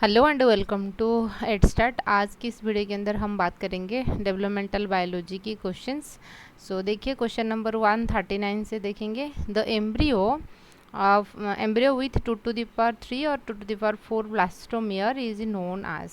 Hello and welcome to ed start. आज की इस वीडियो के अंदर हम बात करेंगे डेवलपमेंटल बायोलॉजी की क्वेश्चंस। देखिए क्वेश्चन नंबर 139 से देखेंगे। The embryo with 2 to the power 3 और 2 to the power 4 blastomere is known as.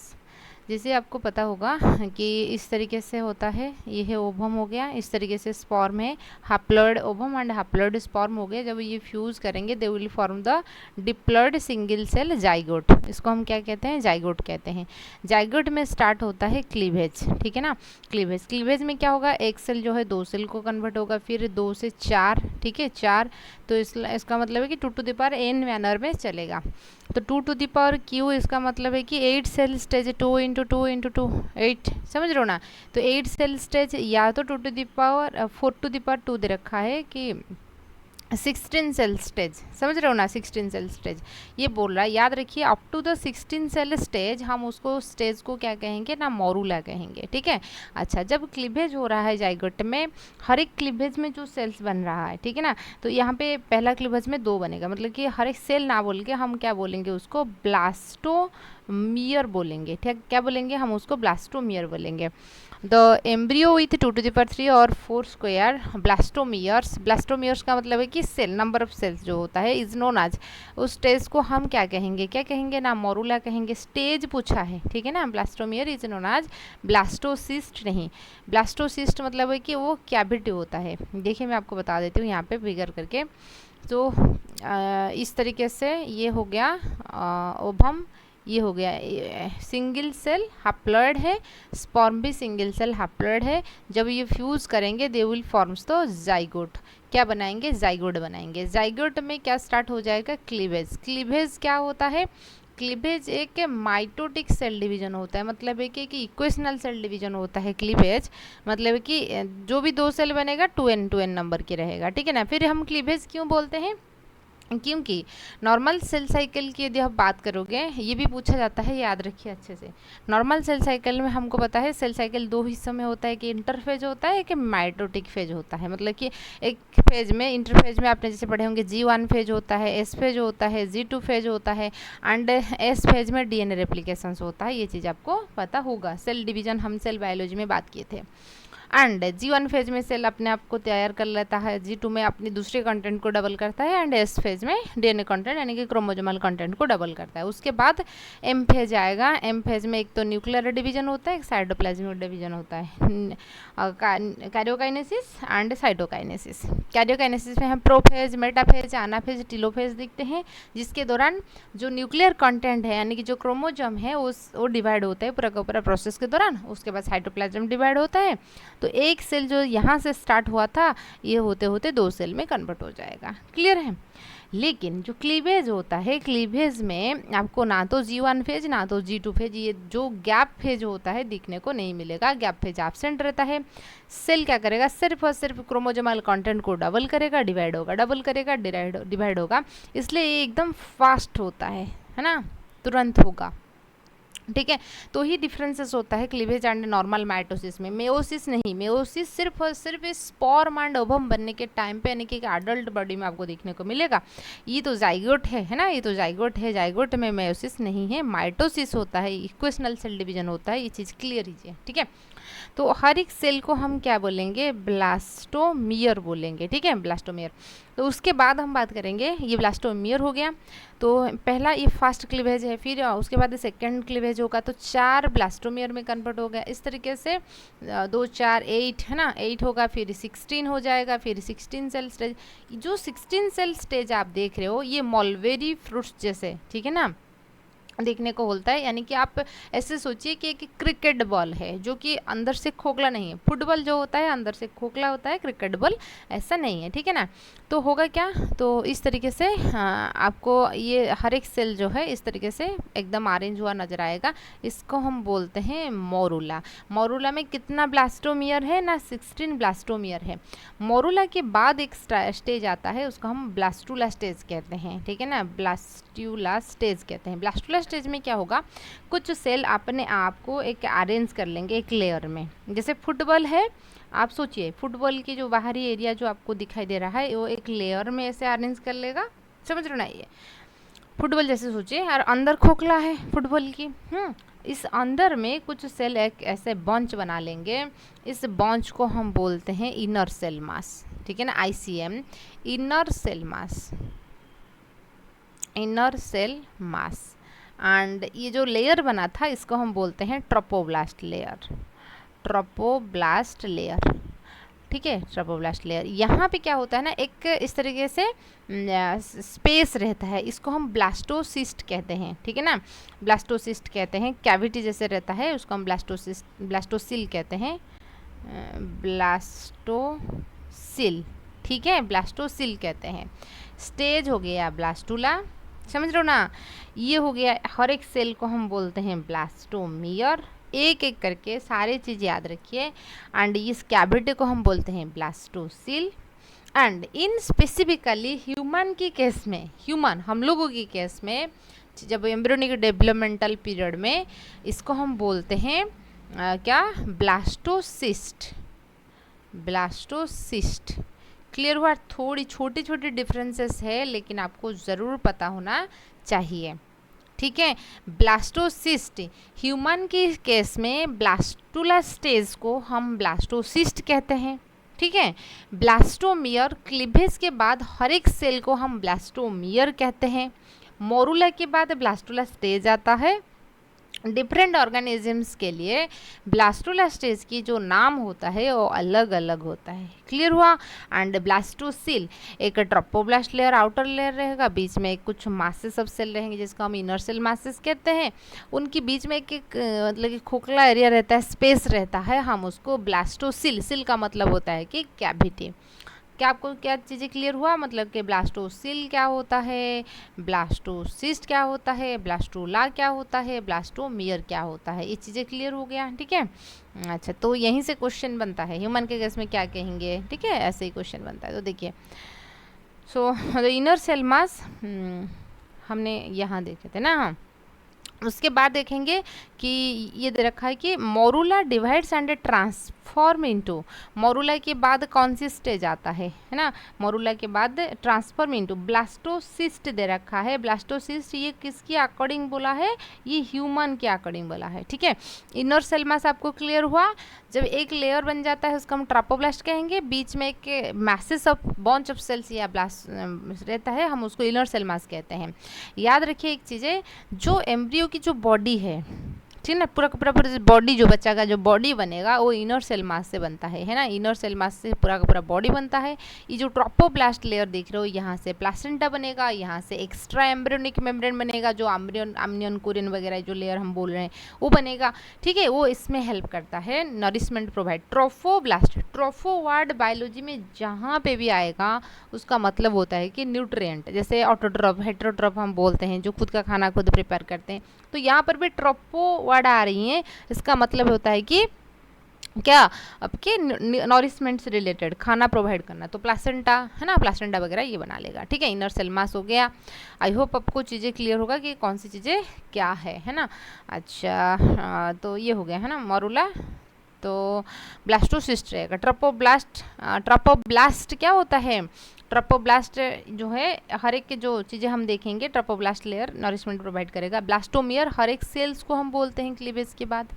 जैसे आपको पता होगा कि इस तरीके से होता है, ये है ओवम हो गया, इस तरीके से स्पर्म है, haploid ovum and haploid sperm हो गया। जब ये फ्यूज़ करेंगे they will form the diploid single cell zygote. इसको हम क्या कहते हैं? जाइगोट कहते हैं। जाइगोट में स्टार्ट होता है क्लीवेज, ठीक है ना। क्लीवेज में क्या होगा? एक सेल जो है 2 सेल को कन्वर्ट होगा, फिर 2 से 4, ठीक है 4। तो इसका मतलब है कि 2 to the power n manner में चलेगा। तो 2 to the power q इसका मतलब है कि 8 सेल स्टेज, 2 × 2 × 2 8, समझ रहे हो ना। तो 8 सेल स्टेज या तो 4 to the power 2 दे रखा है कि 16 सेल स्टेज, समझ रहे हो ना। 16 सेल स्टेज ये बोल रहा है, याद रखिए up to the 16 cell stage हम उसको स्टेज को क्या कहेंगे ना? मोरूला कहेंगे, ठीक है। अच्छा, जब क्लीवेज हो रहा है जाइगोट में, हर एक क्लीवेज में जो सेल्स बन रहा है, ठीक है ना, तो यहाँ पे पहला क्लीवेज में 2 बनेगा, मतलब कि हर एक सेल ना बोल के हम क्या बोलेंगे? उसको ब्लास्टोमियर बोलेंगे, ठीक। क्या बोलेंगे हम उसको? ब्लास्टोमियर बोलेंगे। The embryo with 2 to the power 3 और 4 स्क्वायर ब्लास्टोमियर्स का मतलब है कि सेल, नंबर ऑफ सेल्स जो होता है इज नोन आज। उस स्टेज को हम क्या कहेंगे? क्या कहेंगे ना? मोरूला कहेंगे। स्टेज पूछा है, ठीक है ना। ब्लास्टोमियर इज नोन आज ब्लास्टोसिस्ट नहीं। ब्लास्टोसिस्ट मतलब है कि वो कैविटी होता है। देखिए मैं आपको बता देती हूँ यहाँ पे फिगर करके। तो इस तरीके से ये हो गया ओवम, ये हो गया सिंगल सेल हैप्लॉइड है, स्पर्म भी सिंगल सेल हैप्लॉइड है। जब ये फ्यूज़ करेंगे दे विल फॉर्म्स तो जाइगोट। क्या बनाएंगे? जाइगोट बनाएंगे। जाइगोट में क्या स्टार्ट हो जाएगा? क्लीवेज। क्लीवेज क्या होता है? क्लीवेज एक माइटोटिक सेल डिवीजन होता है, मतलब है कि इक्वेशनल सेल डिवीजन होता है क्लीवेज। मतलब है कि जो भी 2 सेल बनेगा 2n नंबर के रहेगा, ठीक है ना। फिर हम क्लीवेज क्यों बोलते हैं? क्योंकि नॉर्मल सेल साइकिल की यदि आप बात करोगे, ये भी पूछा जाता है, याद रखिए अच्छे से। नॉर्मल सेल साइकिल में हमको पता है सेल साइकिल 2 हिस्सों में होता है, कि इंटरफेज होता है कि माइटोटिक फेज होता है। मतलब कि एक फेज में, इंटरफेज में आपने जैसे पढ़े होंगे G1 फेज होता है, S फेज होता है, G2 फेज होता है एंड S फेज में DNA रेप्लिकेशंस होता है। ये चीज़ आपको पता होगा। सेल डिवीजन हम सेल बायोलॉजी में बात किए थे। एंड G1 फेज में सेल अपने आप को तैयार कर लेता है, G2 में अपनी दूसरे कंटेंट को डबल करता है एंड S फेज में DNA कंटेंट यानी कि क्रोमोजोमल कंटेंट को डबल करता है। उसके बाद M फेज आएगा। M फेज में एक तो न्यूक्लियर डिवीजन होता है, एक साइटोप्लाज्मिक डिवीजन होता है, कैरियोकाइनेसिस एंड साइटोकाइनेसिस। कैरियोकाइनेसिस में हम प्रोफेज, मेटाफेज, एनाफेज, टीलोफेज दिखते हैं, जिसके दौरान जो न्यूक्लियर कंटेंट है यानी कि जो क्रोमोजोम है वो डिवाइड होता है पूरा का पूरा प्रोसेस के दौरान। उसके बाद साइटोप्लाज्म डिवाइड होता है। तो एक सेल जो यहाँ से स्टार्ट हुआ था, ये होते होते 2 सेल में कन्वर्ट हो जाएगा। क्लियर है। लेकिन जो क्लीवेज होता है, क्लीवेज में आपको ना तो G1 फेज ना तो G2 फेज, ये जो गैप फेज होता है दिखने को नहीं मिलेगा। गैप फेज एब्सेंट रहता है। सेल क्या करेगा? सिर्फ और सिर्फ क्रोमोजोमल कंटेंट को डबल करेगा, डिवाइड होगा, डबल करेगा, डिवाइड होगा। इसलिए ये एकदम फास्ट होता है ना, तुरंत होगा, ठीक है। तो ही डिफरेंसेस होता है क्लीवेज एंड नॉर्मल माइटोसिस में। मेयोसिस नहीं, मेयोसिस सिर्फ और सिर्फ स्पर्म एंड ओवम बनने के टाइम पे यानी कि एडल्ट बॉडी में आपको देखने को मिलेगा। ये तो जाइगोट है ना, ये तो जाइगोट है। जाइगोट में मेयोसिस नहीं है, माइटोसिस होता है, इक्वेशनल सेल डिवीजन होता है। ये चीज़ क्लियर कीजिए, ठीक है। तो हर एक सेल को हम क्या बोलेंगे? ब्लास्टोमियर बोलेंगे, ठीक है, ब्लास्टोमियर। तो उसके बाद हम बात करेंगे, ये ब्लास्टोमियर हो गया। तो पहला ये फर्स्ट क्लीवेज है, फिर उसके बाद सेकेंड क्लीवेज होगा तो 4 ब्लास्टोमियर में कन्वर्ट हो गया। इस तरीके से 2 4 8 है ना, 8 होगा, फिर 16 हो जाएगा, फिर 16 सेल स्टेज। जो 16 सेल स्टेज आप देख रहे हो ये मॉलबेरी फ्रूट्स जैसे, ठीक है ना, देखने को होता है। यानी कि आप ऐसे सोचिए कि एक क्रिकेट बॉल है जो कि अंदर से खोखला नहीं है। फुटबॉल जो होता है अंदर से खोखला होता है, क्रिकेट बॉल ऐसा नहीं है, ठीक है ना। तो होगा क्या? तो इस तरीके से आपको ये हर एक सेल जो है इस तरीके से एकदम ऑरेंज हुआ नजर आएगा। इसको हम बोलते हैं मोरूला। मोरूला में कितना ब्लास्टोमियर है ना? 16 ब्लास्टोमियर है। मोरूला के बाद एक स्टेज आता है, उसको हम ब्लास्टूला स्टेज कहते हैं, ठीक है ना, ब्लास्टूला स्टेज कहते हैं। ब्लास्टूला स्टेज में क्या होगा? कुछ सेल अपने आप को एक अरेंज कर लेंगे एक लेयर में। जैसे फुटबॉल है, आप सोचिए फुटबॉल की जो बाहरी एरिया जो आपको दिखाई दे रहा है वो एक लेयर में ऐसे अरेंज कर लेगा, समझ रहे हो ना। ये फुटबॉल जैसे सोचिए, और अंदर खोखला है फुटबॉल की। इस अंदर में कुछ सेल एक ऐसे बंच बना लेंगे, इस बंच को हम बोलते हैं इनर सेल मास, ठीक है ना, ICM, inner cell mass, inner cell mass. And ये जो लेयर बना था इसको हम बोलते हैं ट्रोपोब्लास्ट लेयर, ट्रोपोब्लास्ट लेयर, ठीक है, ट्रोपोब्लास्ट लेयर। यहाँ पे क्या होता है ना, एक इस तरीके से स्पेस रहता है, इसको हम ब्लास्टोसिस्ट कहते हैं, ठीक है ना, ब्लास्टोसिस्ट कहते हैं। कैविटी जैसे रहता है उसको हम ब्लास्टोसिल कहते हैं, ब्लास्टोसिल, ठीक है, ब्लास्टोसिल कहते हैं। स्टेज हो गया ब्लास्टुला, समझ रहे हो ना, ये हो गया, हर एक सेल को हम बोलते हैं ब्लास्टोमियर। एक एक करके सारी चीज़ याद रखिए। एंड इस कैविटी को हम बोलते हैं blastocoel. And in specifically human की केस में, ह्यूमन हम लोगों की केस में, जब एम्ब्रियोनिक डेवलपमेंटल पीरियड में, इसको हम बोलते हैं क्या, ब्लास्टोसिस्ट, ब्लास्टोसिस्ट। क्लियर हुआ? थोड़ी छोटी छोटी डिफरेंसेस है लेकिन आपको ज़रूर पता होना चाहिए, ठीक है। ब्लास्टोसिस्ट ह्यूमन की केस में ब्लास्टुला स्टेज को हम ब्लास्टोसिस्ट कहते हैं, ठीक है। ब्लास्टोमियर क्लीवेज के बाद हर एक सेल को हम ब्लास्टोमियर कहते हैं। मोरुला के बाद ब्लास्टुला स्टेज आता है। डिफरेंट ऑर्गेनिजम्स के लिए ब्लास्टुला स्टेज की जो नाम होता है वो अलग अलग होता है। क्लियर हुआ? एंड ब्लास्टोसिल एक ट्रोपोब्लास्ट लेयर, आउटर लेयर रहेगा, बीच में कुछ मासेस सब सेल रहेंगे जिसको हम इनर सेल मासेस कहते हैं। उनके बीच में एक मतलब खोखला एरिया रहता है, स्पेस रहता है, हम उसको ब्लास्टोसिल, सिल का मतलब होता है कि कैविटी। क्या आपको क्या चीज़ें क्लियर हुआ? मतलब कि ब्लास्टोसिल क्या होता है, ब्लास्टोसिस्ट क्या होता है, ब्लास्टोला क्या होता है, ब्लास्टोमियर क्या होता है, ये चीज़ें क्लियर हो गया, ठीक है। अच्छा, तो यहीं से क्वेश्चन बनता है, ह्यूमन के केस में क्या कहेंगे, ठीक है, ऐसे ही क्वेश्चन बनता है। तो देखिए, सो इनर सेल मास हमने यहाँ देखे थे ना। हाँ, उसके बाद देखेंगे कि ये दे रखा है कि morula divides and transform into, morula के बाद कौन सी स्टेज आता है ना, मोरुला के बाद ट्रांसफॉर्म इनटू ब्लास्टोसिस्ट दे रखा है। ब्लास्टोसिस्ट ये किसकी अकॉर्डिंग बोला है, ये ह्यूमन के अकॉर्डिंग बोला है, ठीक है। इनर सेल मास आपको क्लियर हुआ? जब एक लेयर बन जाता है उसको हम ट्रोपोब्लास्ट कहेंगे, बीच में एक message of bunch of cells या ब्लास्ट रहता है, हम उसको इनर सेल मास कहते हैं। याद रखिए एक चीज़ें, जो एम्ब्रियो की जो बॉडी है, ठीक ना, पूरा का पूरा बॉडी, जो बच्चा का जो बॉडी बनेगा वो इनर सेल मास से बनता है ना, इनर सेल मास से पूरा का पूरा बॉडी बनता है। ये जो ट्रोपोब्लास्ट लेयर देख रहे हो, यहाँ से प्लासेंटा बनेगा, यहाँ से एक्स्ट्रा एम्ब्रियोनिक मेम्ब्रेन बनेगा, जो अम्नियन कोरियन वगैरह जो लेयर हम बोल रहे हैं वो बनेगा, ठीक है, वो इसमें हेल्प करता है, nourishment provide. Trophoblast, tropho word biology में जहाँ पे भी आएगा उसका मतलब होता है कि न्यूट्रिएंट, जैसे ऑटोट्रॉफ, हेटेरोट्रॉफ हम बोलते हैं, जो खुद का खाना खुद प्रिपेयर करते हैं, तो यहाँ पर भी ट्रोपो वर्ड आ रही हैं, इसका मतलब होता है कि क्या, आपके नॉरिशमेंट से रिलेटेड खाना प्रोवाइड करना, तो प्लासेंटा है ना, प्लासेंटा वगैरह ये बना लेगा, ठीक है। इनर सेल मास हो गया। आई होप आपको चीज़ें क्लियर होगा कि कौन सी चीज़ें क्या है ना। अच्छा, तो ये हो गया है ना मोरुला, तो ब्लास्टोसिस्ट रहेगा। ट्रोपोब्लास्ट क्या होता है, ट्रोपोब्लास्ट जो है हर एक के जो चीज़ें हम देखेंगे, ट्रोपोब्लास्ट लेयर नरिशमेंट प्रोवाइड करेगा। ब्लास्टोमियर हर एक सेल्स को हम बोलते हैं क्लीवेज के बाद।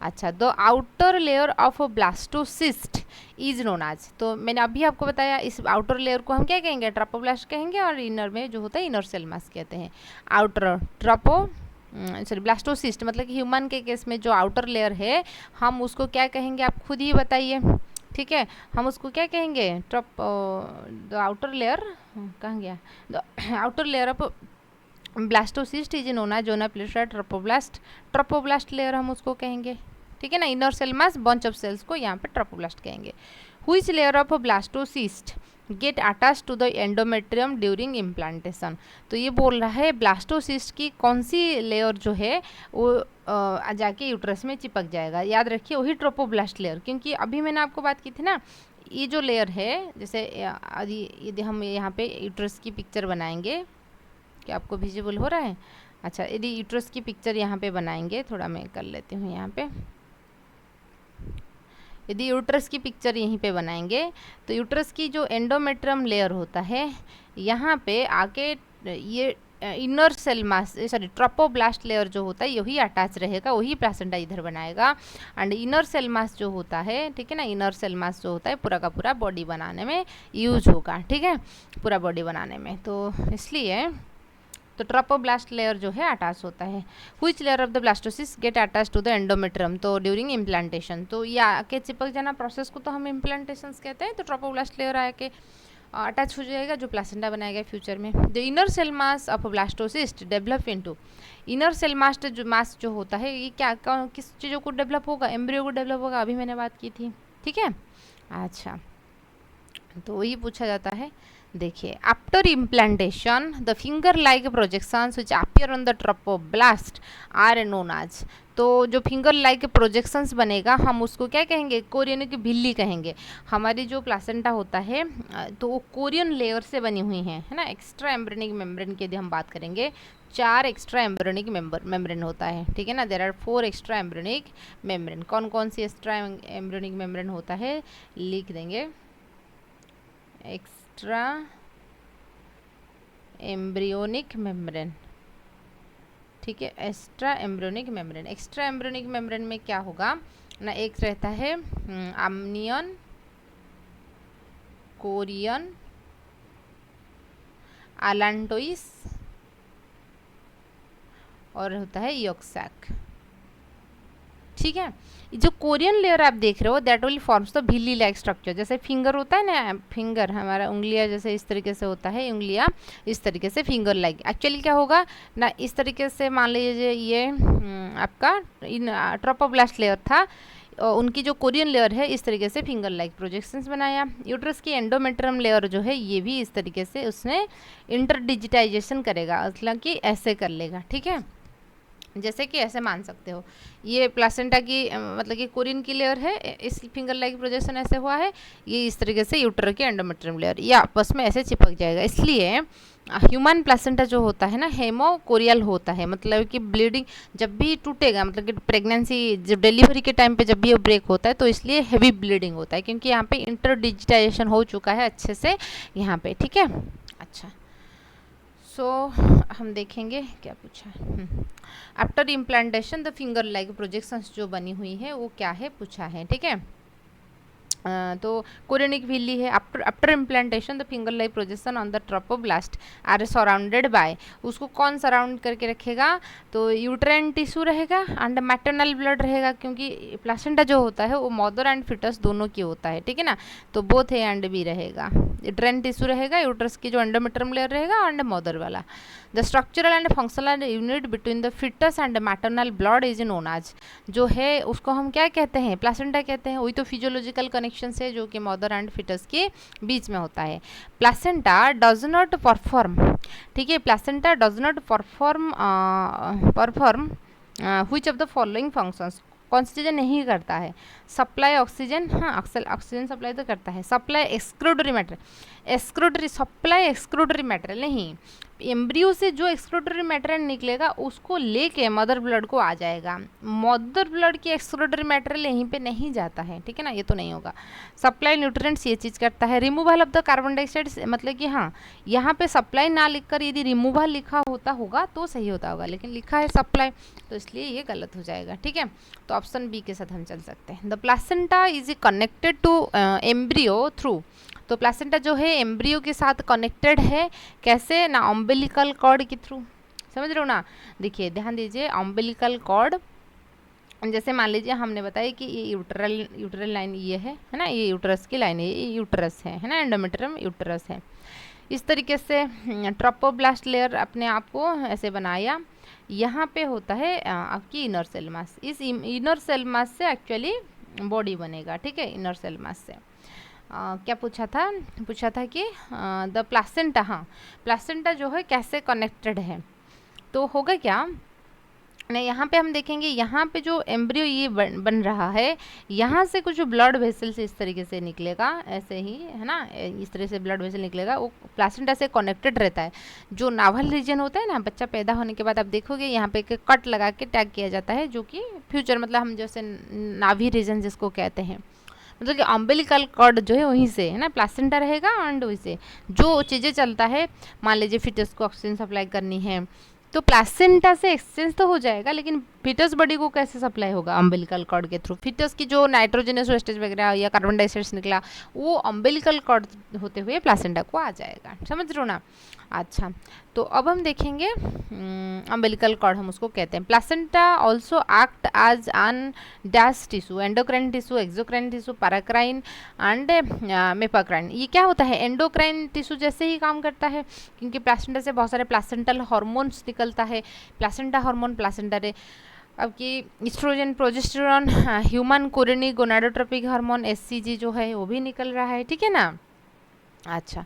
अच्छा, the outer layer of blastocyst is known as, तो मैंने अभी आपको बताया इस आउटर लेयर को हम क्या कहेंगे, ट्रोपोब्लास्ट कहेंगे, और इनर में जो होता है इनर सेल मास कहते हैं। आउटर सॉरी ब्लास्टोसिस्ट मतलब कि ह्यूमन के केस में जो आउटर लेयर है हम उसको क्या कहेंगे, आप खुद ही बताइए, ठीक है, हम उसको क्या कहेंगे, द आउटर लेयर, कहाँ गया, the outer layer of blastocyst is known as zona pellucida trophoblast, trophoblast layer हम उसको कहेंगे, ठीक है ना। Inner cell mass bunch of cells को यहाँ पे ट्रोपोब्लास्ट कहेंगे। Which layer of blastocyst get attach to the endometrium during implantation, तो ये बोल रहा है ब्लास्टोसिस्ट की कौन सी लेयर जो है वो जाके यूट्रस में चिपक जाएगा। याद रखिए वही ट्रोपोब्लास्ट लेयर, क्योंकि अभी मैंने आपको बात की थी ना, ये जो लेयर है, जैसे यदि हम यहाँ पे यूट्रस की पिक्चर बनाएंगे, क्या आपको विजिबल हो रहा है? अच्छा, यदि यूट्रस की पिक्चर यहाँ पे बनाएंगे, थोड़ा मैं कर लेती हूँ यहाँ पे, यदि यूट्रस की पिक्चर यहीं पे बनाएंगे तो यूट्रस की जो एंडोमेट्रियम लेयर होता है यहाँ पे आके ये inner cell mass sorry trophoblast layer जो होता है यही अटैच रहेगा, वही प्लासेंटा इधर बनाएगा। एंड इनर सेल मास जो होता है, ठीक है ना, इनर सेल मास जो होता है पूरा का पूरा बॉडी बनाने में यूज होगा, ठीक है, पूरा बॉडी बनाने में। तो इसलिए तो ट्रोपोब्लास्ट लेयर जो है अटैच होता है। Which layer of the blastocyst get attach to the endometrium, तो ड्यूरिंग इम्प्लांटेशन, तो ये आके चिपक जाना प्रोसेस को तो हम इम्प्लांटेशन कहते हैं। तो ट्रोपोब्लास्ट लेयर आके अटैच हो जाएगा जो प्लासेंटा बनाएगा फ्यूचर में। The inner cell mass of blastocyst develop into, inner cell mass जो होता है ये क्या किस चीज़ों को डेवलप होगा, एम्ब्रियो को डेवलप होगा, अभी मैंने बात की थी, ठीक है। अच्छा, तो वही पूछा जाता है। देखिए, after implantation the finger like projections which appear on the trophoblast are known as, तो जो फिंगर लाइक प्रोजेक्शंस बनेगा हम उसको क्या कहेंगे, कोरियन की भिल्ली कहेंगे। हमारी जो प्लासेंटा होता है तो वो कोरियन लेयर से बनी हुई है ना। एक्स्ट्रा एम्ब्रियोनिक मेम्ब्रेन की यदि हम बात करेंगे, 4 एक्स्ट्रा एम्ब्रियोनिक मेम्ब्रेन होता है, ठीक है ना। There are 4 extra embryonic membrane. कौन कौन सी एक्स्ट्रा एम्ब्रियोनिक मेम्ब्रेन होता है लिख देंगे, एक्स्ट्रा एम्ब्रियोनिक मेम्ब्रेन, ठीक है, extra embryonic membrane. Extra embryonic membrane में क्या होगा ना, एक रहता है अम्नियन, कोरियन, अलांटोइस और होता है योक्सैक, ठीक है। जो कोरियन लेयर आप देख रहे हो that will forms the villi like structure. जैसे फिंगर होता है ना, फिंगर हमारा उंगलियां जैसे इस तरीके से होता है, उंगलियां इस तरीके से फिंगर लाइक। एक्चुअली क्या होगा ना, इस तरीके से मान लीजिए ये आपका इन ट्रोपोब्लास्ट लेयर था, उनकी जो कोरियन लेयर है इस तरीके से फिंगर लाइक प्रोजेक्शंस बनाया। यूट्रस की एंडोमेट्रियम लेयर जो है ये भी इस तरीके से उसने इंटरडिजिटाइजेशन करेगा, मतलब कि ऐसे कर लेगा, ठीक है। जैसे कि ऐसे मान सकते हो, ये प्लासेंटा की मतलब कि कोरियन की लेयर है, इस फिंगर लाइक प्रोजेक्शन ऐसे हुआ है, ये इस तरीके से यूटर की एंडोमेट्रियम लेयर ये आपस में ऐसे चिपक जाएगा। इसलिए ह्यूमन प्लासेंटा जो होता है ना हेमोकोरियल होता है, मतलब कि ब्लीडिंग जब भी टूटेगा, मतलब कि प्रेगनेंसी जब डिलीवरी के टाइम पे जब भी ये ब्रेक होता है तो इसलिए हैवी ब्लीडिंग होता है, क्योंकि यहाँ पे इंटरडिजिटाइजेशन हो चुका है अच्छे से यहाँ पे, ठीक है। अच्छा, सो हम देखेंगे क्या पूछा है। After implantation the finger like projections जो बनी हुई है वो क्या है पूछा है, ठीक है। तो कोरियनिक भिल्ली है। After implantation the finger like projection on the trophoblast are surrounded by, उसको कौन सराउंड करके रखेगा, तो यूट्राइन टिश्यू रहेगा एंड मैटरनल ब्लड रहेगा, क्योंकि प्लासेंटा जो होता है वो मदर एंड फिटस दोनों की होता है, ठीक है ना। तो बोथ ए एंड बी रहेगा, यूट्राइन टिश्यू रहेगा, यूट्रस की जो एंडोमेट्रियम लेयर रहेगा एंड मदर वाला। The structural and functional unit between the fetus and maternal blood is known as, जो है उसको हम क्या कहते हैं, प्लासेंटा कहते हैं। वही तो फिजियोलॉजिकल कनेक्शन से जो कि मदर एंड फिटस के बीच में होता है। प्लासेंटा डज नॉट परफॉर्म, ठीक है, placenta does not perform which of the following functions, कौन सी चीज़ें नहीं करता है, सप्लाई ऑक्सीजन, हाँ ऑक्सीजन सप्लाई तो करता है, सप्लाई एक्सक्रूडरी मैटर, एक्सक्रूडरी सप्लाई एक्सक्रूडरी मैटर नहीं, एम्ब्रियो से जो एक्सक्रूडरी मैटर निकलेगा उसको लेके मदर ब्लड को आ जाएगा, मदर ब्लड की एक्सक्रूडरी मैटर यहीं पे नहीं जाता है, ठीक है ना, ये तो नहीं होगा। सप्लाई न्यूट्रिएंट्स ये चीज़ करता है। Removal of the carbon dioxide, मतलब कि हाँ यहाँ पे सप्लाई ना लिखकर यदि रिमूवल लिखा होता होगा तो सही होता होगा, लेकिन लिखा है सप्लाई तो इसलिए ये गलत हो जाएगा, ठीक है। तो ऑप्शन बी के साथ हम चल सकते हैं। The placenta is connected to embryo through, तो प्लासेंटा जो है एम्ब्रियो के साथ कनेक्टेड है कैसे ना, अम्बिलिकल कॉर्ड के थ्रू, समझ रहे हो ना। देखिए ध्यान दीजिए, अम्बिलिकल कॉर्ड, जैसे मान लीजिए हमने बताया कि ये यूट्रल लाइन ये है ना, ये यूट्रस की लाइन है, ये यूट्रस है ना, एंडोमेट्रियम यूट्रस है। इस तरीके से ट्रोपोब्लास्ट लेयर अपने आप को ऐसे बनाया। यहाँ पे होता है आपकी इनर सेल मास, इस इनर सेल मास से एक्चुअली बॉडी बनेगा, ठीक है, इनर सेल मास से। क्या पूछा था कि द प्लासेंटा, हाँ प्लासेंटा जो है कैसे कनेक्टेड है, तो होगा क्या नहीं, यहाँ पे हम देखेंगे, यहाँ पे जो एम्ब्रियो ये बन रहा है, यहाँ से कुछ ब्लड वेसल्स इस तरीके से निकलेगा, ऐसे ही है ना, इस तरह से ब्लड वेसल निकलेगा, वो प्लासेंटा से कनेक्टेड रहता है। जो नाभल रीजन होता है ना, बच्चा पैदा होने के बाद आप देखोगे यहाँ पे एक कट लगा के टैग किया जाता है, जो कि फ्यूचर मतलब हम जैसे नाभि रीजन जिसको कहते हैं, मतलब कि अम्बिलिकल कॉर्ड जो है वहीं से है ना, प्लासेंटा रहेगा एंड वहीं से जो चीज़ें चलता है, मान लीजिए फिटस को ऑक्सीजन सप्लाई करनी है तो प्लासेंटा से एक्सचेंज तो हो जाएगा, लेकिन फिटस बॉडी को कैसे सप्लाई होगा, अम्बिलिकल कॉर्ड के थ्रू। फिटस की जो नाइट्रोजनस वेस्टेज वगैरह या कार्बन डाइऑक्साइड निकला वो अम्बिलिकल कॉर्ड होते हुए प्लासेंटा को आ जाएगा, समझ रहे हो ना। अच्छा, तो अब हम देखेंगे अम्बिलिकल कॉर्ड हम उसको कहते हैं। Placenta also act as an dash tissue, endocrine tissue, exocrine tissue, paracrine and mepacrine. ये क्या होता है, एंडोक्राइन टिश्यू जैसे ही काम करता है, क्योंकि प्लासेंटा से बहुत सारे प्लासेंटल हार्मोन्स निकलता है। प्लासेंटा हार्मोन, प्लासेंटा रे अब कि oestrogen, progesterone, human chorionic gonadotropic hormone HCG जो है वो भी निकल रहा है, ठीक है ना। अच्छा,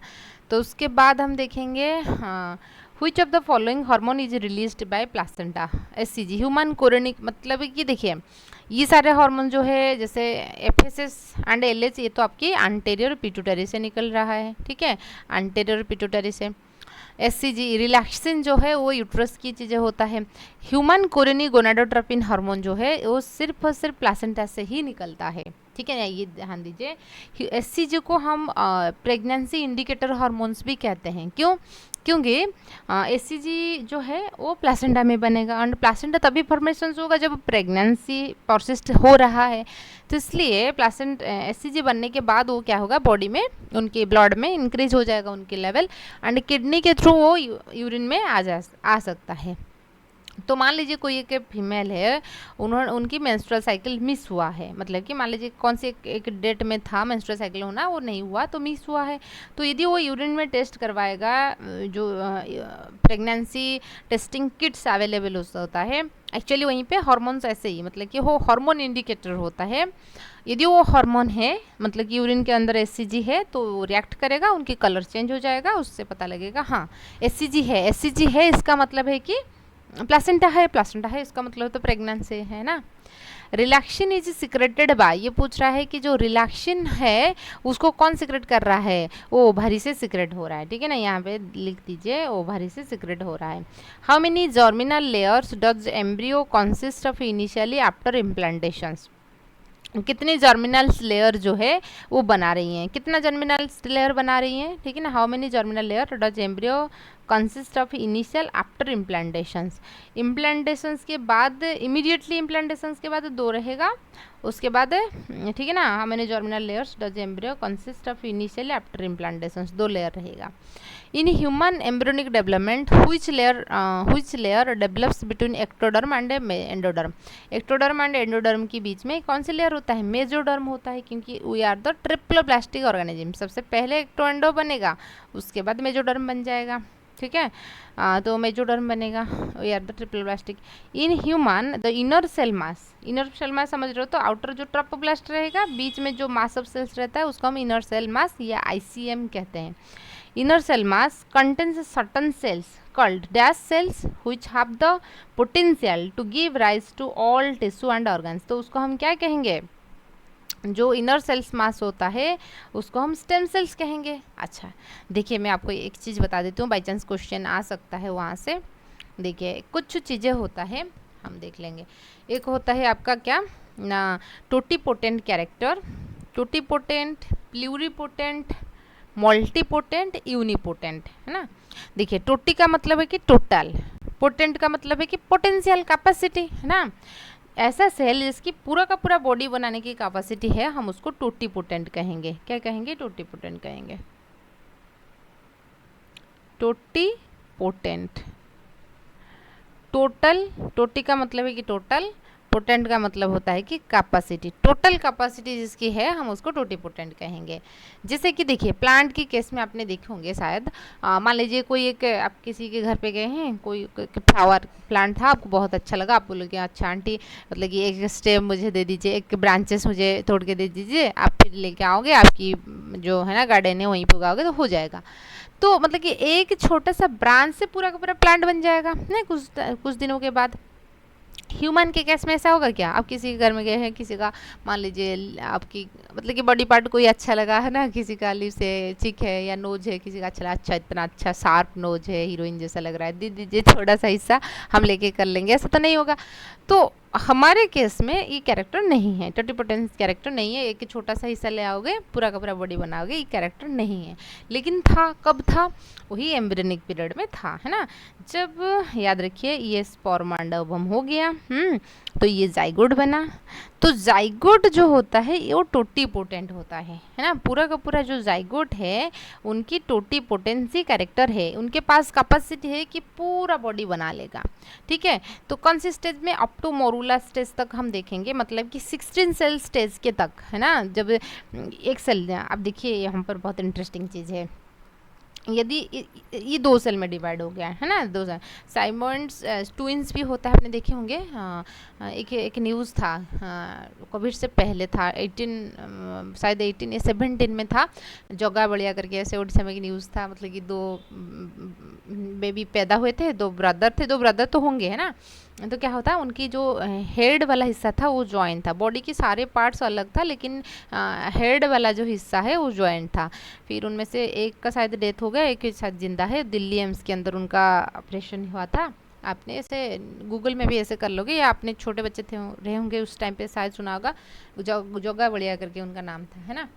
तो उसके बाद हम देखेंगे which of the following hormone is released by placenta, HCG, human chorionic, मतलब कि देखिए ये सारे हार्मोन जो है जैसे एफएसएस एंड एलएच ये तो आपकी एंटेरियर पिट्यूटरी से निकल रहा है, ठीक है, एंटेरियर पिट्यूटरी से। एससीजी रिलैक्सिन जो है वो यूट्रस की चीज़ें होता है। ह्यूमन कोरिनी गोनाडोट्रोपिन हार्मोन जो है वो सिर्फ और सिर्फ प्लासेंटा से ही निकलता है, ठीक है ना, ये ध्यान दीजिए। एससीजी को हम प्रेगनेंसी इंडिकेटर हार्मोन्स भी कहते हैं, क्यों, क्योंकि एससीजी जो है वो प्लासेंटा में बनेगा एंड प्लासेंटा तभी फॉर्मेशन होगा जब प्रेगनेंसी परसिस्ट हो रहा है, तो इसलिए प्लासेंट एससीजी बनने के बाद वो क्या होगा, बॉडी में उनके ब्लड में इंक्रीज हो जाएगा उनके लेवल एंड किडनी के थ्रू वो यूरिन में आ सकता है। तो मान लीजिए कोई एक फीमेल है, उनकी मेंस्ट्रुअल साइकिल मिस हुआ है, मतलब कि मान लीजिए कौन सी एक डेट में था मेंस्ट्रुअल साइकिल होना, वो नहीं हुआ तो मिस हुआ है, तो यदि वो यूरिन में टेस्ट करवाएगा, जो प्रेगनेंसी टेस्टिंग किट्स अवेलेबल होता है, एक्चुअली वहीं पे हार्मोन्स ऐसे ही, मतलब कि वो हार्मोन इंडिकेटर होता है। यदि वो हार्मोन है, मतलब कि यूरिन के अंदर एससीजी है, तो वो रिएक्ट करेगा, उनकी कलर चेंज हो जाएगा, उससे पता लगेगा हाँ एससीजी है। एससीजी है इसका मतलब है कि प्लासेंटा है, प्लासेंटा है इसका मतलब तो प्रेगनेंसी है ना। रिलैक्सिन इज सिक्रेटेड बाय, ये पूछ रहा है कि जो रिलैक्सिन है उसको कौन सिक्रेट कर रहा है, वो ओवरी से सिक्रेट हो रहा है, ठीक है ना, यहाँ पे लिख दीजिए ओवरी से सिक्रेट हो रहा है। How many germinal layers does embryo consist of initially after implantations, कितनी जर्मिनल लेयर जो है वो बना रही हैं, कितना जर्मिनल लेयर बना रही हैं, ठीक है ना। How many germinal layer does embryo consist of initial after implantations, implantations के बाद, इमीडिएटली इम्प्लांटेशंस के बाद 2 रहेगा, उसके बाद ठीक है ना। How many germinal layers does embryo consist of initially after implantations, 2 layer रहेगा। In human embryonic development which layer develops between ectoderm and endoderm, ectoderm and endoderm के बीच में कौन सी लेयर होता है, मेसोडर्म होता है, क्योंकि we are the triploblastic organism, सबसे पहले एक्टोएंडो बनेगा, उसके बाद मेसोडर्म बन जाएगा, ठीक है। तो मेसोडर्म बनेगा, we are the triploblastic. In human the inner cell mass समझ रहे हो, तो आउटर जो ट्रोपोप्लास्ट रहेगा, बीच में जो मास ऑफ सेल्स रहता है उसको हम इनर सेल मास या आईसीएम कहते हैं। Inner cell mass contains certain cells called dash cells which have the potential to give rise to all tissue and organs, तो उसको हम क्या कहेंगे, जो इनर सेल्स मास होता है उसको हम स्टेम सेल्स कहेंगे। अच्छा, देखिए मैं आपको एक चीज़ बता देती हूँ, बाई चांस क्वेश्चन आ सकता है वहाँ से। देखिए कुछ चीज़ें होता है, हम देख लेंगे। एक होता है आपका क्या ना, totipotent character, totipotent, pluripotent, multipotent, unipotent, है ना। देखिए टोटी का मतलब है कि टोटल, पोटेंट का मतलब है कि पोटेंशियल कैपेसिटी, है ना। ऐसा सेल जिसकी पूरा का पूरा बॉडी बनाने की कैपेसिटी है, हम उसको टोटीपोटेंट कहेंगे। क्या कहेंगे, टोटीपोटेंट कहेंगे, टोटीपोटेंट। टोटल, टोटी का मतलब है कि टोटल, पोटेंट का मतलब होता है कि कैपेसिटी, टोटल कैपेसिटी जिसकी है हम उसको टोटीपोटेंट कहेंगे। जैसे कि देखिए प्लांट की केस में आपने देखे होंगे शायद, मान लीजिए कोई एक, आप किसी के घर पे गए हैं, कोई फ्लावर प्लांट था, आपको बहुत अच्छा लगा, आप बोलोगे अच्छा आंटी मतलब कि एक स्टेम मुझे दे दीजिए, एक ब्रांचेस मुझे तोड़ के दे दीजिए, आप फिर लेके आओगे, आपकी जो है ना गार्डन है वहीं पे उगाओगे तो हो जाएगा। तो मतलब कि एक छोटा सा ब्रांच से पूरा का पूरा प्लांट बन जाएगा ना कुछ दिनों के बाद। ह्यूमन के केस में ऐसा होगा क्या, आप किसी के घर में गए हैं, किसी का मान लीजिए आपकी मतलब कि बॉडी पार्ट कोई अच्छा लगा है ना, किसी का लिप्स है, चिक है या नोज है, किसी का अच्छा लगा, अच्छा इतना अच्छा शार्प नोज है, हीरोइन जैसा लग रहा है, दे दीजिए थोड़ा सा हिस्सा हम लेके कर लेंगे, ऐसा तो नहीं होगा। तो हमारे केस में ये कैरेक्टर नहीं है, टोटिपोटेंस कैरेक्टर नहीं है। एक छोटा सा हिस्सा ले आओगे, पूरा का पूरा बॉडी बनाओगे, ये कैरेक्टर नहीं है। लेकिन था, कब था? वही एम्ब्रियोनिक पीरियड में था, है ना। जब याद रखिए ये स्पर्म अंडा ओवम हो गया, तो ये जाइगोट बना। तो जाइगोट जो होता है वो टोटिपोटेंट होता है ना। पूरा का पूरा जो जाइगोट है उनकी टोटिपोटेंसी कैरेक्टर है, उनके पास कैपेसिटी है कि पूरा बॉडी बना लेगा, ठीक है। तो कौन से स्टेज में? अप टू मोरूला स्टेज तक हम देखेंगे, मतलब कि 16 सेल स्टेज के तक, है ना। जब एक सेल, अब देखिए यहाँ पर बहुत इंटरेस्टिंग चीज़ है। यदि ये 2 सेल में डिवाइड हो गया है ना, 2 सेल। साइमंड्स ट्विंस भी होता है, आपने देखे होंगे। एक न्यूज़ था, कोविड से पहले था, 18 शायद 18 या 17 में था, जोगा बड़िया करके ऐसे उस समय की न्यूज़ था। मतलब कि 2 बेबी पैदा हुए थे, 2 ब्रदर थे, 2 ब्रदर तो होंगे, है ना। तो क्या होता है, उनकी जो हेड वाला हिस्सा था वो जॉइंट था, बॉडी के सारे पार्ट्स अलग था, लेकिन हेड वाला जो हिस्सा है वो जॉइंट था। फिर उनमें से एक का शायद डेथ हो गया, एक शायद जिंदा है। दिल्ली एम्स के अंदर उनका ऑपरेशन हुआ था। आपने ऐसे गूगल में भी ऐसे कर लोगे, या आपने छोटे बच्चे थे रहे होंगे उस टाइम पे, शायद सुना होगा, जोगा बढ़िया करके उनका नाम था, है ना।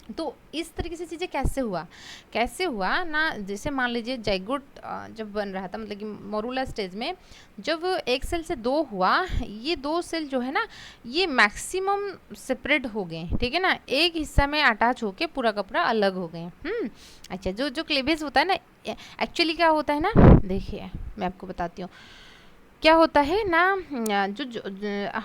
तो इस तरीके से चीज़ें कैसे हुआ ना। जैसे मान लीजिए जाइगोट जब बन रहा था, मतलब कि मोरूला स्टेज में जब एक सेल से 2 हुआ, ये 2 सेल जो है ना ये मैक्सिमम सेपरेट हो गए, ठीक है ना। एक हिस्सा में अटैच होके पूरा का पूरा अलग हो गए। अच्छा, जो क्लीवेज होता है ना, एक्चुअली क्या होता है ना, देखिए मैं आपको बताती हूँ क्या होता है ना।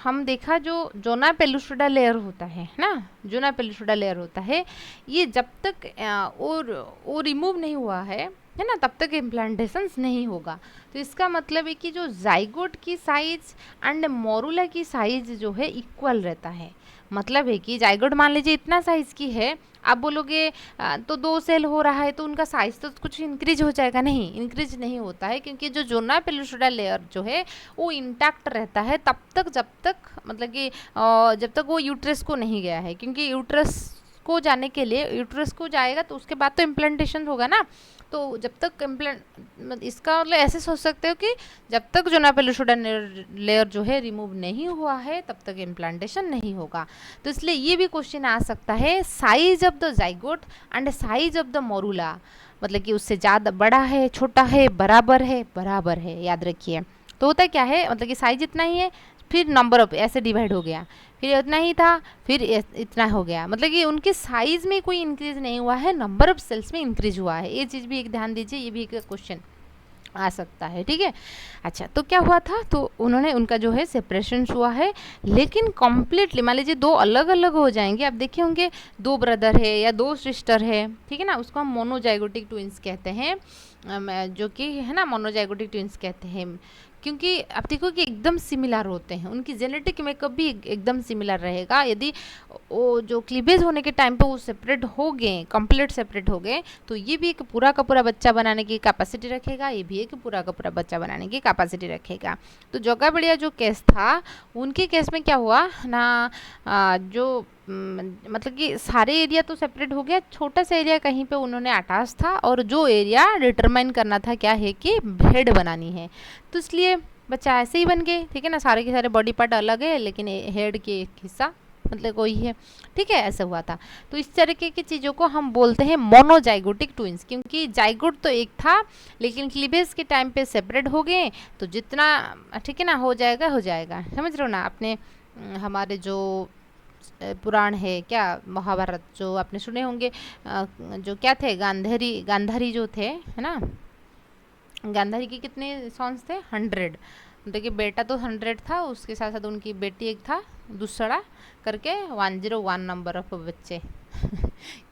हम देखा जो जोना पेलुसिडा लेयर होता है ना, जोना पेलुसिडा लेयर होता है, ये जब तक वो रिमूव नहीं हुआ है ना, तब तक इम्प्लांटेशंस नहीं होगा। तो इसका मतलब है कि जो जाइगोट की साइज एंड मोरूला की साइज जो है इक्वल रहता है। मतलब है कि जाइगोट मान लीजिए इतना साइज की है, आप बोलोगे तो 2 सेल हो रहा है तो उनका साइज तो कुछ इंक्रीज हो जाएगा, नहीं, इंक्रीज नहीं होता है, क्योंकि जो जोना पेलुसिडा लेयर जो है वो इंटैक्ट रहता है तब तक जब तक, मतलब कि जब तक वो यूट्रस को नहीं गया है। क्योंकि यूट्रस को जाने के लिए, यूट्रस को जाएगा तो उसके बाद तो इम्प्लांटेशन होगा ना। तो जब तक इम्प्लांट, इसका मतलब ऐसे सोच सकते हो कि जब तक जोना पेलुसिडा लेयर जो है रिमूव नहीं हुआ है तब तक इम्प्लांटेशन नहीं होगा। तो इसलिए ये भी क्वेश्चन आ सकता है, size of the zygote and size of the morula, मतलब कि उससे ज़्यादा बड़ा है, छोटा है, बराबर है, याद रखिए। तो होता क्या है, मतलब कि साइज इतना ही है, फिर नंबर ऑफ ऐसे डिवाइड हो गया, फिर इतना ही था, फिर इतना हो गया, मतलब कि उनके साइज में कोई इंक्रीज नहीं हुआ है, नंबर ऑफ सेल्स में इंक्रीज हुआ है। ये चीज़ भी एक ध्यान दीजिए, ये भी एक क्वेश्चन आ सकता है, ठीक है। अच्छा, तो क्या हुआ था, तो उन्होंने उनका जो है सेपरेशन हुआ है, लेकिन कम्प्लीटली मान लीजिए 2 अलग अलग हो जाएंगे। आप देखे होंगे 2 ब्रदर है या 2 सिस्टर है, ठीक है ना, उसको हम मोनोजाइगोटिक ट्विंस कहते हैं, जो कि है ना मोनोजाइगोटिक ट्विंस कहते हैं। क्योंकि आप देखो कि एकदम सिमिलर होते हैं, उनकी जेनेटिक मेकअप भी एकदम सिमिलर रहेगा। यदि वो जो क्लीवेज होने के टाइम पे वो सेपरेट हो गए, कंप्लीट सेपरेट हो गए, तो ये भी एक पूरा का पूरा बच्चा बनाने की कैपेसिटी रखेगा, ये भी एक पूरा का पूरा बच्चा बनाने की कैपेसिटी रखेगा। तो जोगा बढ़िया जो केस था, उनके केस में क्या हुआ ना, जो मतलब कि सारे एरिया तो सेपरेट हो गया, छोटा सा एरिया कहीं पे उन्होंने अटैच था, और जो एरिया डिटरमाइन करना था क्या है कि हेड बनानी है, तो इसलिए बच्चा ऐसे ही बन गए, ठीक है ना। सारे के सारे बॉडी पार्ट अलग है, लेकिन हेड के एक हिस्सा मतलब वही है, ठीक है, ऐसा हुआ था। तो इस तरीके की चीज़ों को हम बोलते हैं मोनोजाइगोटिक ट्विंस, क्योंकि जाइगोट तो एक था, लेकिन क्लीवेज के टाइम पे सेपरेट हो गए, तो जितना ठीक है ना हो जाएगा, समझ रहे हो ना। आपने हमारे जो पुराण है क्या, महाभारत जो आपने सुने होंगे, जो क्या थे, गांधारी जो थे, है ना, गांधारी के कितने सॉन्स थे, 100। देखिए बेटा तो 100 था, उसके साथ साथ उनकी बेटी एक था, दूसरा करके 101 नंबर ऑफ बच्चे।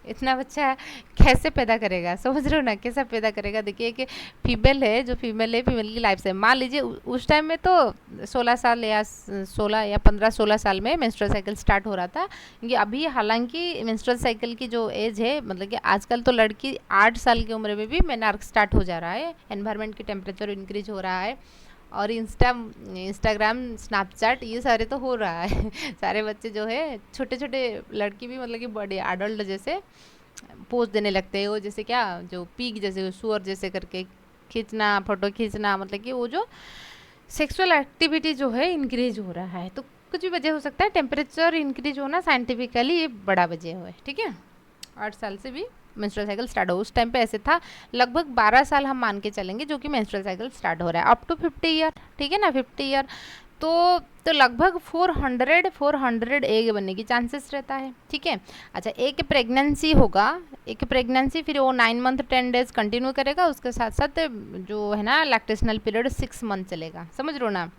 इतना बच्चा कैसे पैदा करेगा, समझ रहे हो ना, कैसा पैदा करेगा। देखिए कि फीमेल है, जो फीमेल है, फीमेल की लाइफ से मान लीजिए उस टाइम में तो 16 साल या 16 या 15-16 साल में मेंस्ट्रुअल साइकिल स्टार्ट हो रहा था। क्योंकि अभी हालांकि मेंस्ट्रुअल साइकिल की जो एज है, मतलब कि आजकल तो लड़की 8 साल की उम्र में भी मेनार्क स्टार्ट हो जा रहा है, एनवायरनमेंट की टेम्परेचर इंक्रीज हो रहा है, और इंस्टाग्राम स्नैपचैट ये सारे तो हो रहा है। सारे बच्चे जो है छोटे छोटे लड़की भी, मतलब कि बड़े एडल्ट जैसे पोज देने लगते हैं, वो जैसे क्या, जो पीक जैसे सुअर जैसे करके खींचना, फोटो खींचना, मतलब कि वो जो सेक्सुअल एक्टिविटी जो है इंक्रीज हो रहा है, तो कुछ भी वजह हो सकता है, टेम्परेचर इंक्रीज होना साइंटिफिकली ये बड़ा वजह है, ठीक है। 8 साल से भी मेंस्ट्रुअल साइकिल स्टार्ट हो, उस टाइम पे ऐसे था लगभग 12 साल हम मान के चलेंगे जो कि मेंस्ट्रुअल साइकिल स्टार्ट हो रहा है, अप टू 50 ईयर, ठीक है ना, 50 ईयर। तो लगभग 400 एग बनने की चांसेस रहता है, ठीक है। अच्छा, एक प्रेगनेंसी होगा, एक प्रेगनेंसी फिर वो 9 मंथ 10 डेज कंटिन्यू करेगा, उसके साथ साथ जो है ना लैक्टेशनल पीरियड 6 मंथ चलेगा, समझ लो ना।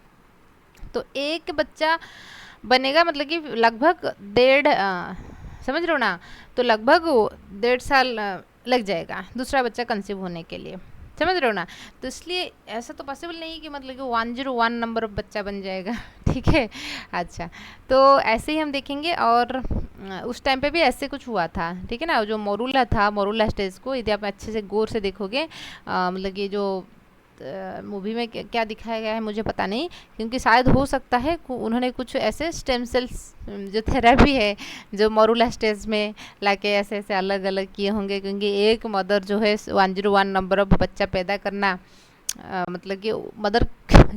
तो एक बच्चा बनेगा मतलब कि लगभग समझ रहे हो ना, तो लगभग 1.5 साल लग जाएगा दूसरा बच्चा कंसीव होने के लिए, समझ रहे हो ना। तो इसलिए ऐसा तो पॉसिबल नहीं है कि मतलब कि 101 नंबर ऑफ बच्चा बन जाएगा, ठीक है। अच्छा, तो ऐसे ही हम देखेंगे, और उस टाइम पे भी ऐसे कुछ हुआ था, ठीक है ना। जो मोरूला था, मोरूला स्टेज को यदि आप अच्छे से गौर से देखोगे, मतलब कि जो मूवी में क्या दिखाया गया है मुझे पता नहीं, क्योंकि शायद हो सकता है उन्होंने कुछ ऐसे स्टेम सेल्स जो थेरेपी है जो मोरूला स्टेज में लाके ऐसे ऐसे अलग अलग किए होंगे, क्योंकि एक मदर जो है 101 नंबर ऑफ बच्चा पैदा करना, मतलब कि मदर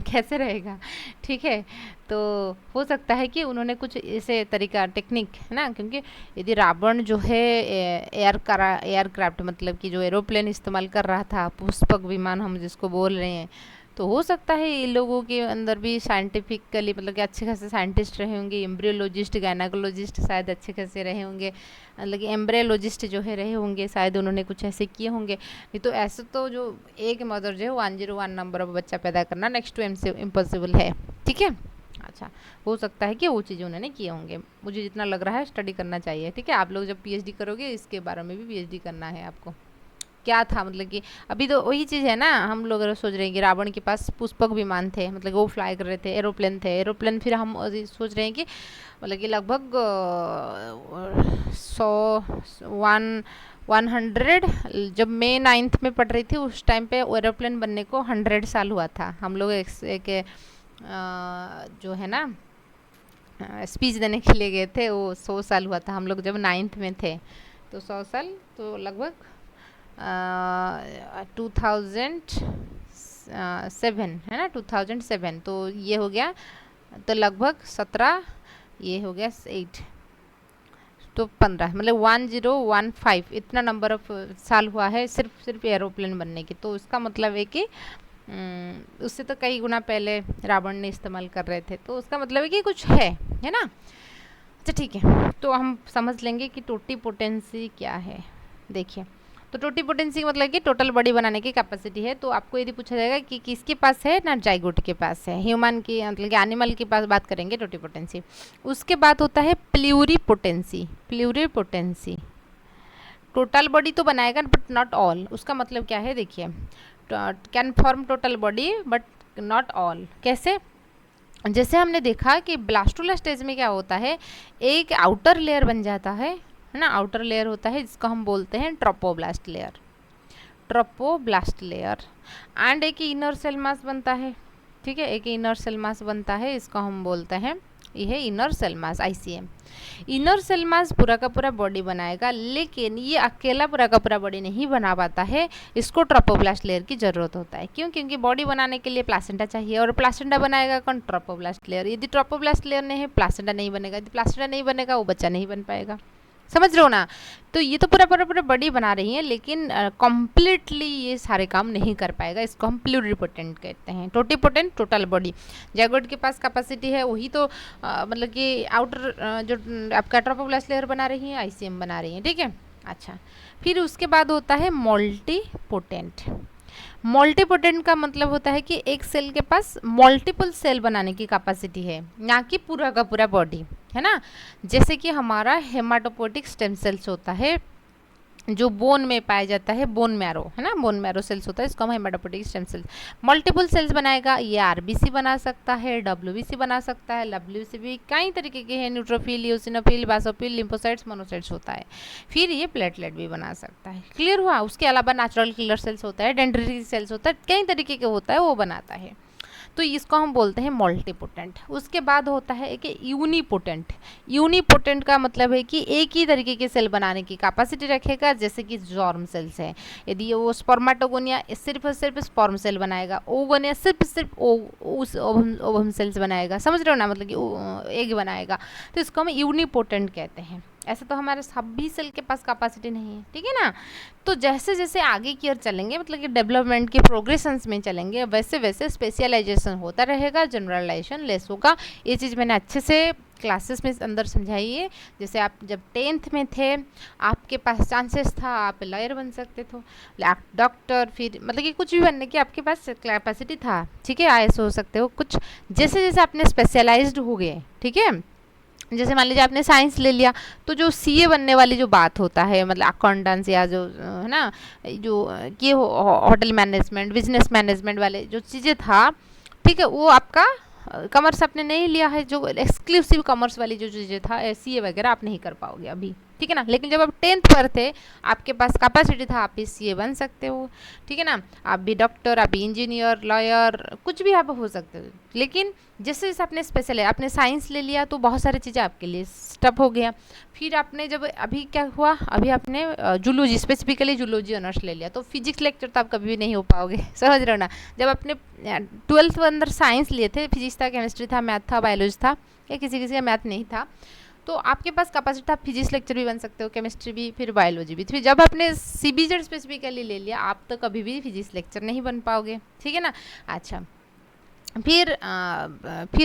कैसे रहेगा, ठीक है। तो हो सकता है कि उन्होंने कुछ ऐसे तरीका टेक्निक है ना, क्योंकि यदि रावण जो है एयरक्राफ्ट मतलब कि जो एरोप्लेन इस्तेमाल कर रहा था, पुष्पक विमान हम जिसको बोल रहे हैं, तो हो सकता है ये लोगों के अंदर भी साइंटिफिकली मतलब कि अच्छे खासे साइंटिस्ट रहे होंगे, एम्ब्रियोलॉजिस्ट गायनाकोलॉजिस्ट शायद अच्छे खासे रहे होंगे, मतलब कि एम्ब्रियोलॉजिस्ट जो है रहे होंगे, शायद उन्होंने कुछ ऐसे किए होंगे। नहीं तो ऐसे तो जो एक मदर जो है 101 नंबर ऑफ बच्चा पैदा करना नेक्स्ट टू इम्पॉसिबल है, ठीक है। अच्छा, हो सकता है कि वो चीज़ें उन्होंने किए होंगे, मुझे जितना लग रहा है स्टडी करना चाहिए, ठीक है। आप लोग जब पीएचडी करोगे इसके बारे में भी पीएचडी करना है आपको, क्या था मतलब कि अभी तो वही चीज़ है ना, हम लोग सोच रहे हैं कि रावण के पास पुष्पक विमान थे, मतलब कि वो फ्लाई कर रहे थे, एरोप्लेन थे, एरोप्लेन फिर हम सोच रहे हैं कि मतलब कि लगभग 100 जब मैं 9th में पढ़ रही थी उस टाइम पे एरोप्लेन बनने को 100 साल हुआ था। हम लोग एक जो है ना स्पीच देने के लिए गए थे, वो 100 साल हुआ था हम लोग जब 9th में थे, तो 100 साल तो लगभग 2007 है ना, 2007, तो ये हो गया, तो लगभग 17, ये हो गया 8, तो 15 मतलब 1015 इतना नंबर ऑफ साल हुआ है सिर्फ एरोप्लेन बनने की। तो उसका मतलब है कि उससे तो कई गुना पहले रावण ने इस्तेमाल कर रहे थे, तो उसका मतलब है कि कुछ है ना। अच्छा ठीक है, तो हम समझ लेंगे कि टोटीपोटेंसी क्या है। देखिए, तो टोटीपोटेंसी मतलब कि टोटल बॉडी बनाने की कैपेसिटी है। तो आपको यदि पूछा जाएगा कि किसके पास है ना, जाइगोट के पास है, ह्यूमन की मतलब कि एनिमल के पास बात करेंगे टोटीपोटेंसी। उसके बाद होता है प्लूरीपोटेंसी। प्लूरीपोटेंसी टोटल बॉडी तो बनाएगा बट नॉट ऑल। उसका मतलब क्या है, देखिए, can form total body but not all. कैसे? जैसे हमने देखा कि ब्लास्टुला स्टेज में क्या होता है, एक आउटर लेयर बन जाता है ना, आउटर लेयर होता है जिसको हम बोलते हैं trophoblast layer, trophoblast layer, and एक इनर सेल मास बनता है, ठीक है, एक इनर सेल मास बनता है, इसको हम बोलते हैं ये है inner cell mass, ICM. Inner cell mass पूरा का पूरा बॉडी बनाएगा, लेकिन ये अकेला पूरा का पूरा बॉडी नहीं बना पाता है, इसको ट्रोपोब्लास्ट लेयर की जरूरत होता है। क्यों? क्योंकि बॉडी बनाने के लिए प्लासेंटा चाहिए, और प्लासेंटा बनाएगा कौन? Trophoblast layer. यदि ट्रोपोब्लास्ट लेयर नहीं है, प्लासेंटा नहीं बनेगा, यदि प्लासेंटा नहीं बनेगा, वो बच्चा नहीं बन पाएगा। समझ रहे हो ना? तो ये तो पूरा बॉडी बना रही है, लेकिन कम्प्लीटली ये सारे काम नहीं कर पाएगा, इसको हम प्लूरिपोटेंट कहते हैं। टोटीपोटेंट टोटल बॉडी, जैगोट के पास कैपेसिटी है, वही तो मतलब कि आउटर जो आपका ट्रोपोब्लास्ट लेयर बना रही है, आईसीएम बना रही है, ठीक है। अच्छा, फिर उसके बाद होता है मल्टीपोटेंट। मल्टीपोटेंट का मतलब होता है कि एक सेल के पास मल्टीपल सेल बनाने की कैपेसिटी है, ना कि पूरा का पूरा बॉडी, है ना। जैसे कि हमारा हेमाटोपोइटिक स्टेम सेल्स होता है जो बोन में पाया जाता है, बोन मैरो, है ना, बोन मैरो सेल्स होता है, इसको हम haematopoietic stem cells. Multiple cells बनाएगा, ये आरबीसी बना सकता है, डब्ल्यूबीसी बना सकता है, डब्ल्यूसी भी कई तरीके के हैं, न्यूट्रोफिल, यूसिनोफिल, बासोफिल, लिम्फोसाइट्स, मोनोसाइट्स होता है। फिर ये प्लेटलेट भी बना सकता है। क्लियर हुआ? उसके अलावा नेचुरल किलर सेल्स होता है, डेंड्रिटिक सेल्स होता है, कई तरीके के होता है, वो बनाता है। तो इसको हम बोलते हैं मल्टीपोटेंट। उसके बाद होता है कि यूनिपोटेंट। यूनिपोटेंट का मतलब है कि एक ही तरीके के सेल बनाने की कैपेसिटी रखेगा, जैसे कि जॉर्म सेल्स है। यदि वो स्पर्मेटोगोनिया सिर्फ और सिर्फ स्पर्म सेल बनाएगा, ओगोनिया सिर्फ उस ओवम सेल्स बनाएगा, समझ रहे हो ना, मतलब कि एग बनाएगा, तो इसको हम यूनिपोटेंट कहते हैं। ऐसा तो हमारे सभी सेल के पास कैपेसिटी नहीं है, ठीक है ना। तो जैसे जैसे आगे की ओर चलेंगे, मतलब कि डेवलपमेंट के प्रोग्रेशंस में चलेंगे, वैसे वैसे स्पेशलाइजेशन होता रहेगा, जनरलाइजेशन लेस होगा। ये चीज़ मैंने अच्छे से क्लासेस में अंदर समझाई है। जैसे आप जब 10th में थे, आपके पास चांसेस था आप लॉयर बन सकते थे, डॉक्टर, फिर मतलब कि कुछ भी बनने की आपके पास कैपेसिटी था, ठीक है, IAS हो सकते हो कुछ। जैसे जैसे आपने स्पेशलाइज्ड हो गए, ठीक है, जैसे मान लीजिए आपने साइंस ले लिया, तो जो CA बनने वाली जो बात होता है, मतलब अकाउंटेंस या जो है ना, जो ये होटल मैनेजमेंट, बिजनेस मैनेजमेंट वाले जो चीज़ें था, ठीक है, वो आपका कॉमर्स आपने नहीं लिया है, जो एक्सक्लूसिव कॉमर्स वाली जो चीज़ें था CA वगैरह आप नहीं कर पाओगे अभी, ठीक है ना। लेकिन जब आप 10th पर थे, आपके पास कैपेसिटी था, आप भी CA बन सकते हो, ठीक है ना। आप भी डॉक्टर, आप भी इंजीनियर, लॉयर, कुछ भी आप हो सकते हो। लेकिन जैसे जैसे आपने स्पेशल है, आपने साइंस ले लिया, तो बहुत सारी चीज़ें आपके लिए स्टप हो गया। फिर आपने जब अभी क्या हुआ, अभी आपने जूलॉजी, स्पेसिफिकली जूलॉजी ऑनर्स ले लिया, तो फिजिक्स लेक्चर तो आप कभी भी नहीं हो पाओगे, समझ रहे हो ना। जब आपने 12th के अंदर साइंस लिए थे, फिजिक्स था, केमिस्ट्री था, मैथ था, बायोलॉजी था, या किसी किसी का मैथ नहीं था, तो आपके पास कैपेसिटी था, फिजिक्स लेक्चर भी बन सकते हो, केमिस्ट्री भी, फिर बायोलॉजी भी। फिर जब आपने CBZ स्पेसिफिकली ले लिया, आप तो कभी भी फिजिक्स लेक्चर नहीं बन पाओगे, ठीक है ना। अच्छा, फिर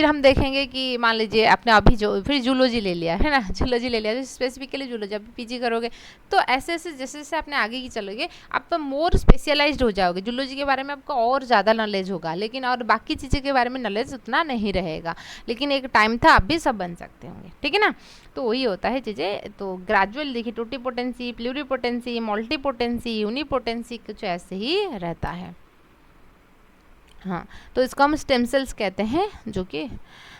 हम देखेंगे कि मान लीजिए आपने अभी जो फिर जूलॉजी ले लिया है ना, जूलॉजी ले लिया, तो स्पेसिफिकली जूलॉजी अभी PG करोगे, तो ऐसे ऐसे जैसे जैसे आपने आगे की चलोगे, आप तो मोर स्पेशलाइज्ड हो जाओगे। जूलॉजी के बारे में आपको और ज़्यादा नॉलेज होगा, लेकिन और बाकी चीज़ों के बारे में नॉलेज उतना नहीं रहेगा। लेकिन एक टाइम था आप भी सब बन सकते होंगे, ठीक है ना। तो वही होता है चीज़ें। तो ग्रेजुअल देखिए, टोटीपोटेंसी, प्लूरीपोटेंसी, मल्टीपोटेंसी, यूनिपोटेंसी, कुछ ऐसे ही रहता है। हाँ, तो इसको हम स्टेम सेल्स कहते हैं, जो कि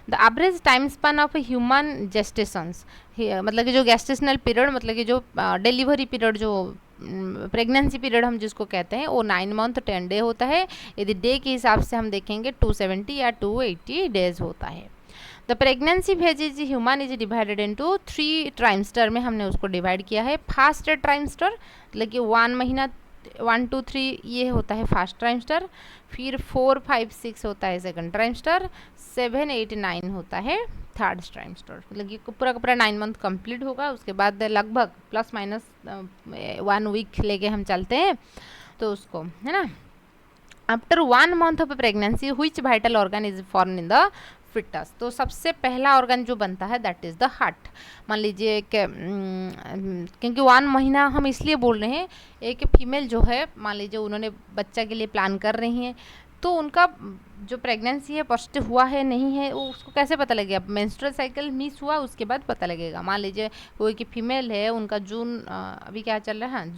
the average time span of human gestations, मतलब कि जो गेस्टेशनल पीरियड, मतलब कि जो डिलीवरी पीरियड, जो प्रेगनेंसी पीरियड हम जिसको कहते हैं, वो 9 मंथ 10 डे होता है। यदि डे के हिसाब से हम देखेंगे 270 या 280 डेज होता है। The pregnancy phase is human is divided into 3 ट्राइमस्टर में हमने उसको डिवाइड किया है। फर्स्ट ट्राइमस्टर, मतलब कि 1 महीना 1 2 3 ये होता है फर्स्ट ट्राइमस्टर, फिर 4 5 6 होता है सेकंड ट्राइमस्टर, 7 8 9 होता है थर्ड ट्राइमस्टर। मतलब कि पूरा का पूरा 9 मंथ कंप्लीट होगा, उसके बाद लगभग प्लस माइनस 1 वीक लेके हम चलते हैं, तो उसको है ना। After 1 month of pregnancy which vital organ is form in the fetus, तो सबसे पहला ऑर्गन जो बनता है दैट इज़ द हार्ट। मान लीजिए कि क्योंकि 1 महीना हम इसलिए बोल रहे हैं, एक फीमेल जो है, मान लीजिए उन्होंने बच्चा के लिए प्लान कर रही हैं, तो उनका जो प्रेगनेंसी है पॉजिटिव हुआ है नहीं है, वो उसको कैसे पता लगेगा, मेंस्ट्रुअल साइकिल मिस हुआ उसके बाद पता लगेगा। मान लीजिए कोई की फीमेल है, उनका जून अभी क्या चल रहा है, हाँ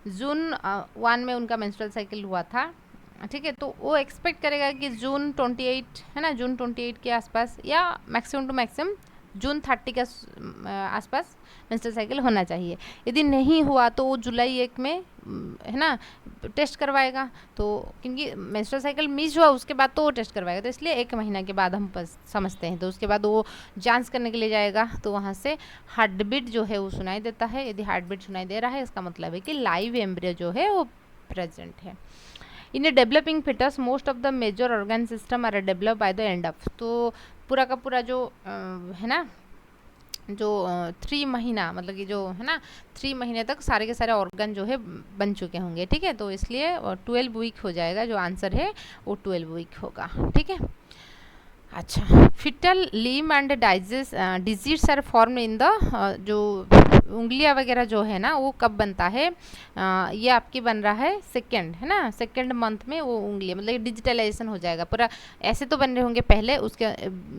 जून 1 में उनका मेंस्ट्रुअल साइकिल हुआ था, ठीक है, तो वो एक्सपेक्ट करेगा कि जून 28 है ना, जून 28 के आसपास या मैक्सिमम टू मैक्सिमम जून 30 के आसपास मेंस्ट्रुअल साइकिल होना चाहिए। यदि नहीं हुआ तो वो जुलाई 1 में है ना टेस्ट करवाएगा, तो क्योंकि मेंस्ट्रुअल साइकिल मिस हुआ उसके बाद तो वो टेस्ट करवाएगा, तो इसलिए 1 महीना के बाद हम समझते हैं। तो उसके बाद वो जांच करने के लिए जाएगा, तो वहाँ से हार्ट बीट जो है वो सुनाई देता है। यदि हार्ट बीट सुनाई दे रहा है, इसका मतलब है कि लाइव एम्ब्रियो जो है वो प्रेजेंट है। In a developing foetus most of the major organ system are develop by the end of, तो पूरा का पूरा जो है ना, जो 3 महीना, मतलब कि जो है ना 3 महीने तक सारे के सारे ऑर्गन जो है बन चुके होंगे, ठीक है। तो इसलिए 12 वीक हो जाएगा, जो आंसर है वो 12 वीक होगा, ठीक है। अच्छा, fetal limb and digits are form in the, जो उंगलियां वगैरह जो है ना वो कब बनता है, ये आपकी बन रहा है सेकंड, है ना, सेकंड मंथ में वो उंगलियां, मतलब डिजिटलाइजेशन हो जाएगा पूरा। ऐसे तो बन रहे होंगे पहले, उसके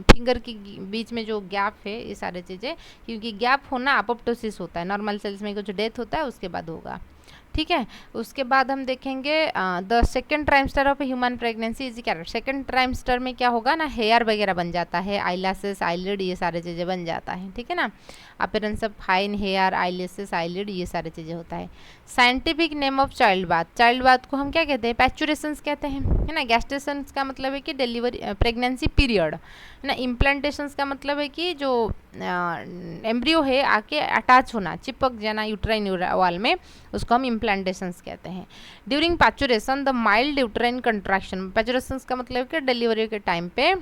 फिंगर की बीच में जो गैप है, ये सारी चीज़ें, क्योंकि गैप होना अपोप्टोसिस होता है, नॉर्मल सेल्स में कुछ डेथ होता है उसके बाद होगा, ठीक है। उसके बाद हम देखेंगे the second trimester of human pregnancy is character. Second trimester में क्या होगा ना, हेयर वगैरह बन जाता है, आईलैशेस, आईलिड, ये सारे चीज़ें बन जाता है, ठीक है ना। Appearance of fine hair, eyelashes, eyelid, ये सारी चीज़ें होता है। Scientific name of childbirth, childbirth को हम क्या कहते हैं, पैचुरेशंस कहते हैं, है ना। गैस्टेशंस का मतलब है कि डिलीवरी प्रेगनेंसी पीरियड, है ना। इम्प्लांटेशंस का मतलब है कि जो एम्ब्रियो है आके अटैच होना, चिपक जाना यूट्राइन वॉल में, उसको हम इम्प्लांटेशंस कहते हैं। During parturition the mild uterine contraction, parturitions का मतलब कि डिलीवरी के टाइम पे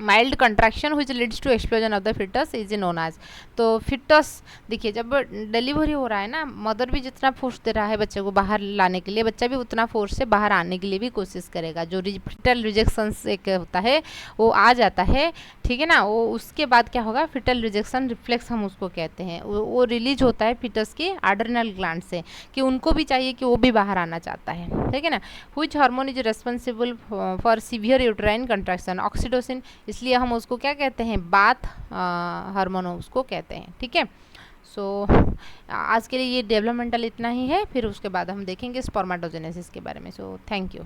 mild contraction which leads to explosion of the fetus is known as. तो फिटस, देखिए जब डिलीवरी हो रहा है ना, मदर भी जितना फोर्स दे रहा है बच्चे को बाहर लाने के लिए, बच्चा भी उतना फोर्स से बाहर आने के लिए भी कोशिश करेगा। जो फिटल रिजेक्शन एक होता है वो आ जाता है, ठीक है ना। वो उसके बाद क्या होगा, फिटल रिजेक्शन रिफ्लेक्स हम उसको कहते हैं। वो रिलीज होता है फिटस की एड्रेनल ग्लैंड से, कि उनको भी चाहिए कि वो भी बाहर आना चाहता है, ठीक है ना। Which hormone is responsible for severe uterine contraction, oxytocin, इसलिए हम उसको क्या कहते हैं, बाथ हार्मोन उसको कहते हैं, ठीक है। सो आज के लिए ये डेवलपमेंटल इतना ही है, फिर उसके बाद हम देखेंगे स्पर्मेटोजेनेसिस के बारे में। So thank you.